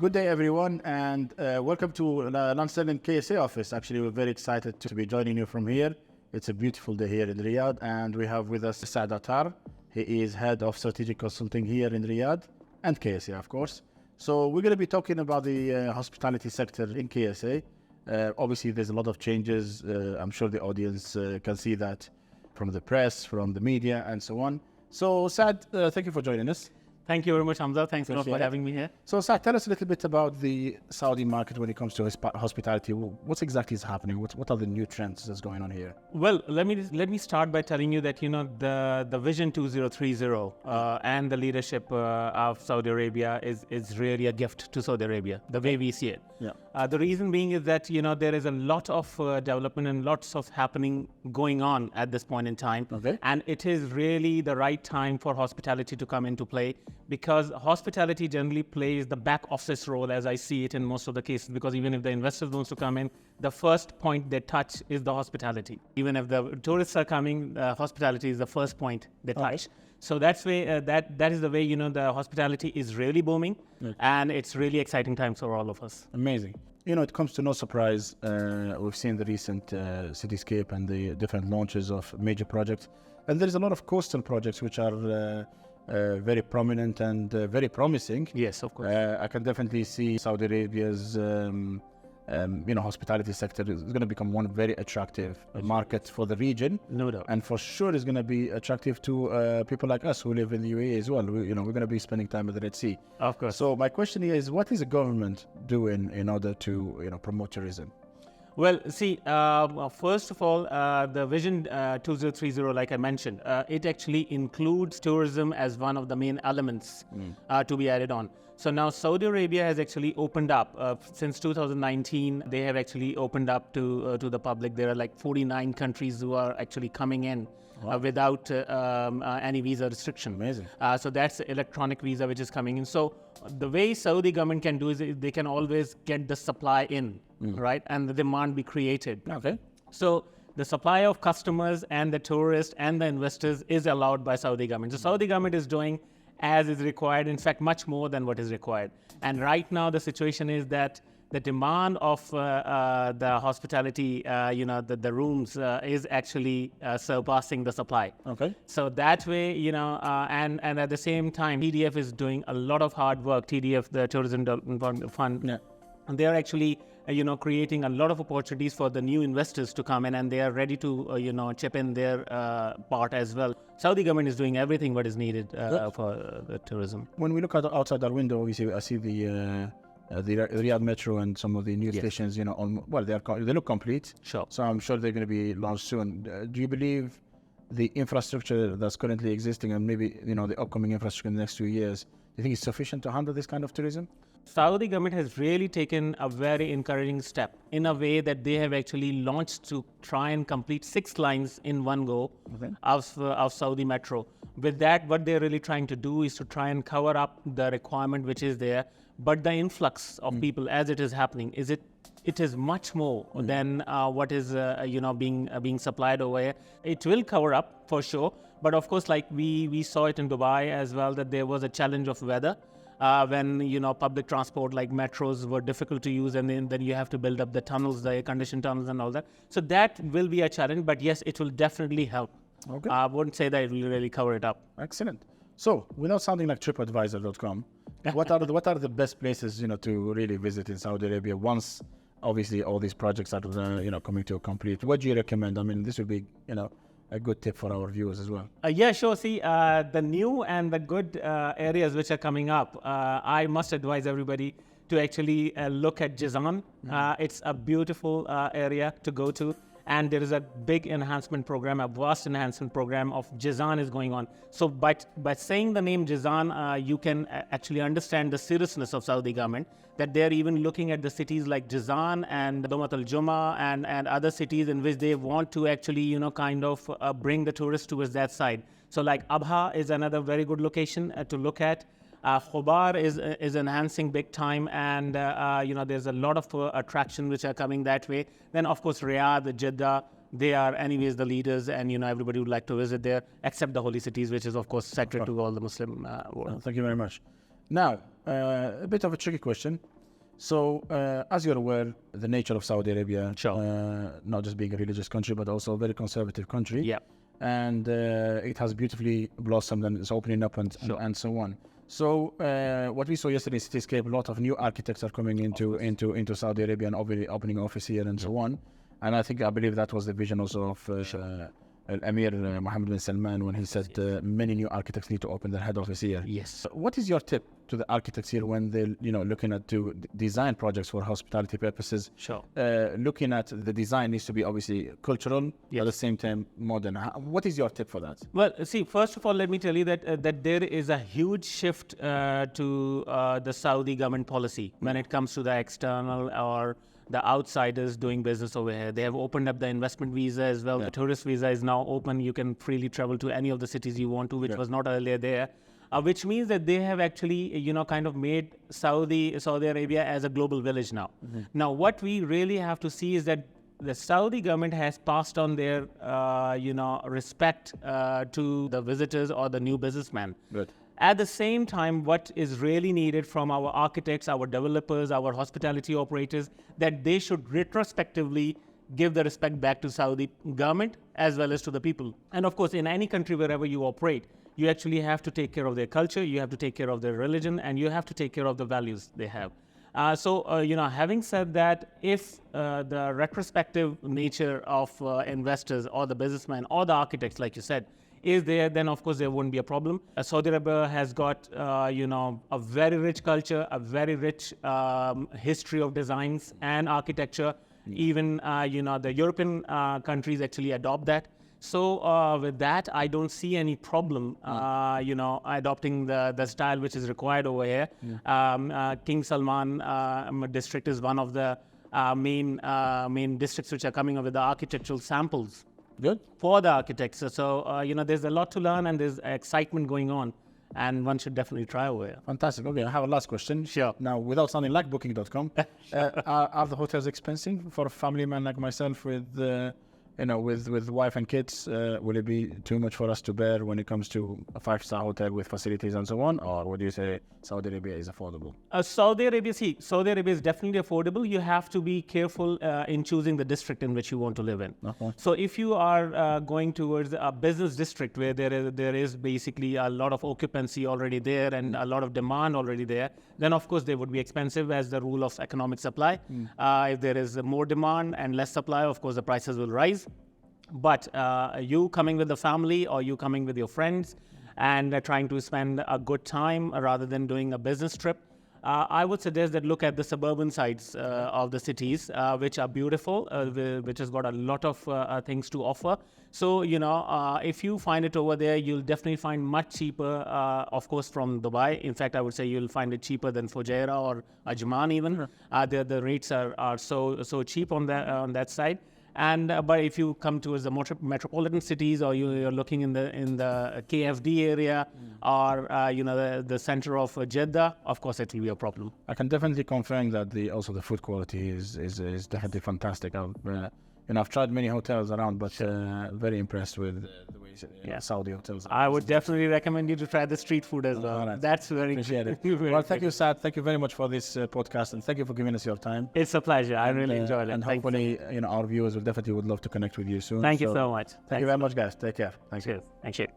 Good day, everyone, and welcome to Land Sterling KSA office. Actually, we're very excited to be joining you from here. It's a beautiful day here in Riyadh, and we have with us Saad Athar. He is head of strategic consulting here in Riyadh and KSA, of course. So we're going to be talking about the hospitality sector in KSA. Obviously, there's a lot of changes. I'm sure the audience can see that from the press, from the media, and so on. So, Saad, thank you for joining us. Thank you very much, Hamza. Thanks a lot for having me here. So, Saad, tell us a little bit about the Saudi market when it comes to hospitality. What exactly is happening? What are the new trends that's going on here? Well, let me start by telling you that the Vision 2030 and the leadership of Saudi Arabia is really a gift to Saudi Arabia, the way we see it. Yeah. The reason being is that there is a lot of development and lots of happening going on at this point in time. Okay. And it is really the right time for hospitality to come into play, because hospitality generally plays the back office role, as I see it in most of the cases, because even if the investors want to come in, the first point they touch is the hospitality. Even if the tourists are coming, hospitality is the first point they touch. So that's way that is the way the hospitality is really booming, and it's really exciting times for all of us. Amazing. It comes to no surprise. We've seen the recent cityscape and the different launches of major projects, and there's a lot of coastal projects which are very prominent and very promising. Yes, of course. I can definitely see Saudi Arabia's hospitality sector is going to become one very attractive market for the region. No doubt. And for sure is going to be attractive to people like us who live in the UAE as well. We're going to be spending time at the Red Sea. Of course. So my question here is, what is the government doing in order to promote tourism? Well, see, first of all, the Vision 2030, like I mentioned, it actually includes tourism as one of the main elements to be added on. So now Saudi Arabia has actually opened up. Since 2019, they have actually opened up to the public. There are like 49 countries who are actually coming in without any visa restriction. Amazing. So that's electronic visa which is coming in. So the way Saudi government can do is they can always get the supply in, right? And the demand be created. Okay. So the supply of customers and the tourists and the investors is allowed by Saudi government. So Saudi government is doing as is required, in fact, much more than what is required. And right now the situation is that the demand of the hospitality, the rooms is actually surpassing the supply. Okay. So that way, and at the same time, TDF is doing a lot of hard work. TDF, the Tourism Development Fund, Yeah. and they are actually, creating a lot of opportunities for the new investors to come in, and they are ready to, chip in their part as well. Saudi government is doing everything what is needed for the tourism. When we look outside our window, obviously I see the Riyadh Metro and some of the new stations. They look complete. Sure. So I'm sure they're going to be launched soon. Do you believe the infrastructure that's currently existing and maybe the upcoming infrastructure in the next 2 years, do you think it's sufficient to handle this kind of tourism? Saudi government has really taken a very encouraging step in a way that they have actually launched to try and complete 6 lines in one go of Saudi Metro. With that, what they're really trying to do is to try and cover up the requirement which is there, but the influx of people as it is happening, it is much more than what is being supplied over here. It will cover up for sure, but of course, like we saw it in Dubai as well, that there was a challenge of weather. When public transport like metros were difficult to use, and then you have to build up the tunnels, the air-conditioned tunnels and all that. So that will be a challenge, but yes, it will definitely help. Okay. I wouldn't say that it will really cover it up. Excellent. So without sounding like TripAdvisor.com, what are the best places to really visit in Saudi Arabia once obviously all these projects are coming to a complete? What do you recommend? I mean, this would be a good tip for our viewers as well. Yeah, sure. See, the new and the good areas which are coming up, I must advise everybody to actually look at Jizan. It's a beautiful area to go to. And there is a big enhancement program, a vast enhancement program of Jizan is going on. So by saying the name Jizan, you can actually understand the seriousness of Saudi government, that they're even looking at the cities like Jizan and Domat al-Juma and other cities in which they want to actually, bring the tourists towards that side. So like Abha is another very good location to look at. Khobar is enhancing big time, and there's a lot of attraction which are coming that way. Then of course Riyadh, Jeddah, they are anyways the leaders, and everybody would like to visit there, except the holy cities, which is of course sacred to all the Muslim world. Thank you very much. Now, a bit of a tricky question. So, as you're aware, the nature of Saudi Arabia, not just being a religious country, but also a very conservative country. Yeah. And it has beautifully blossomed and it's opening up and so on. So what we saw yesterday in Cityscape, a lot of new architects are coming into Saudi Arabia and opening office here and so on. And I believe that was the vision also of Emir Mohammed bin Salman when he said many new architects need to open their head office here. Yes. What is your tip to the architects here when they're looking at to design projects for hospitality purposes? Sure. Looking at the design needs to be obviously cultural, at the same time modern. What is your tip for that? Well, see, first of all, let me tell you that that there is a huge shift to the Saudi government policy when it comes to the external or the outsiders doing business over here. They have opened up the investment visa as well. The tourist visa is now open. You can freely travel to any of the cities you want to, which was not earlier there. Which means that they have actually, kind of made Saudi Arabia as a global village now. Now, what we really have to see is that the Saudi government has passed on their, respect to the visitors or the new businessmen. Good. At the same time, what is really needed from our architects, our developers, our hospitality operators, that they should retrospectively give the respect back to Saudi government as well as to the people. And of course, in any country wherever you operate, you actually have to take care of their culture, you have to take care of their religion, and you have to take care of the values they have. Having said that, if the retrospective nature of investors or the businessmen or the architects, like you said, is there, then of course there wouldn't be a problem. Saudi Arabia has got, a very rich culture, a very rich history of designs and architecture. Even, the European countries actually adopt that. So with that, I don't see any problem, adopting the style which is required over here. King Salman district is one of the main districts which are coming up with the architectural samples. Good. For the architects. So, there's a lot to learn and there's excitement going on. And one should definitely try over here. Fantastic. Okay, I have a last question. Sure. Now, without sounding like Booking.com, are the hotels expensive for a family man like myself with wife and kids? Will it be too much for us to bear when it comes to a 5-star hotel with facilities and so on? Or would you say Saudi Arabia is affordable? Saudi Arabia is definitely affordable. You have to be careful in choosing the district in which you want to live in. Okay. So if you are going towards a business district where there is basically a lot of occupancy already there and a lot of demand already there, then of course they would be expensive as the rule of economic supply. If there is more demand and less supply, of course the prices will rise. But you coming with the family or you coming with your friends and trying to spend a good time rather than doing a business trip, I would suggest that look at the suburban sides of the cities, which are beautiful, which has got a lot of things to offer. So, if you find it over there, you'll definitely find much cheaper, of course, from Dubai. In fact, I would say you'll find it cheaper than Fujairah or Ajman even. The rates are so cheap on that side. And but if you come towards the metropolitan cities, or you're looking in the KFD area, or the center of Jeddah, of course it will be a problem. I can definitely confirm that the food quality is definitely fantastic. I've tried many hotels around, but very impressed with the way Saudi hotels are. I would definitely recommend you to try the street food as well. Right. That's very appreciate it. Well, thank you, Saad. Thank you very much for this podcast, and thank you for giving us your time. It's a pleasure. I really enjoyed it. And hopefully, our viewers would love to connect with you soon. Thank you so much. Thank you very much, guys. Take care. Thank you. Thank you.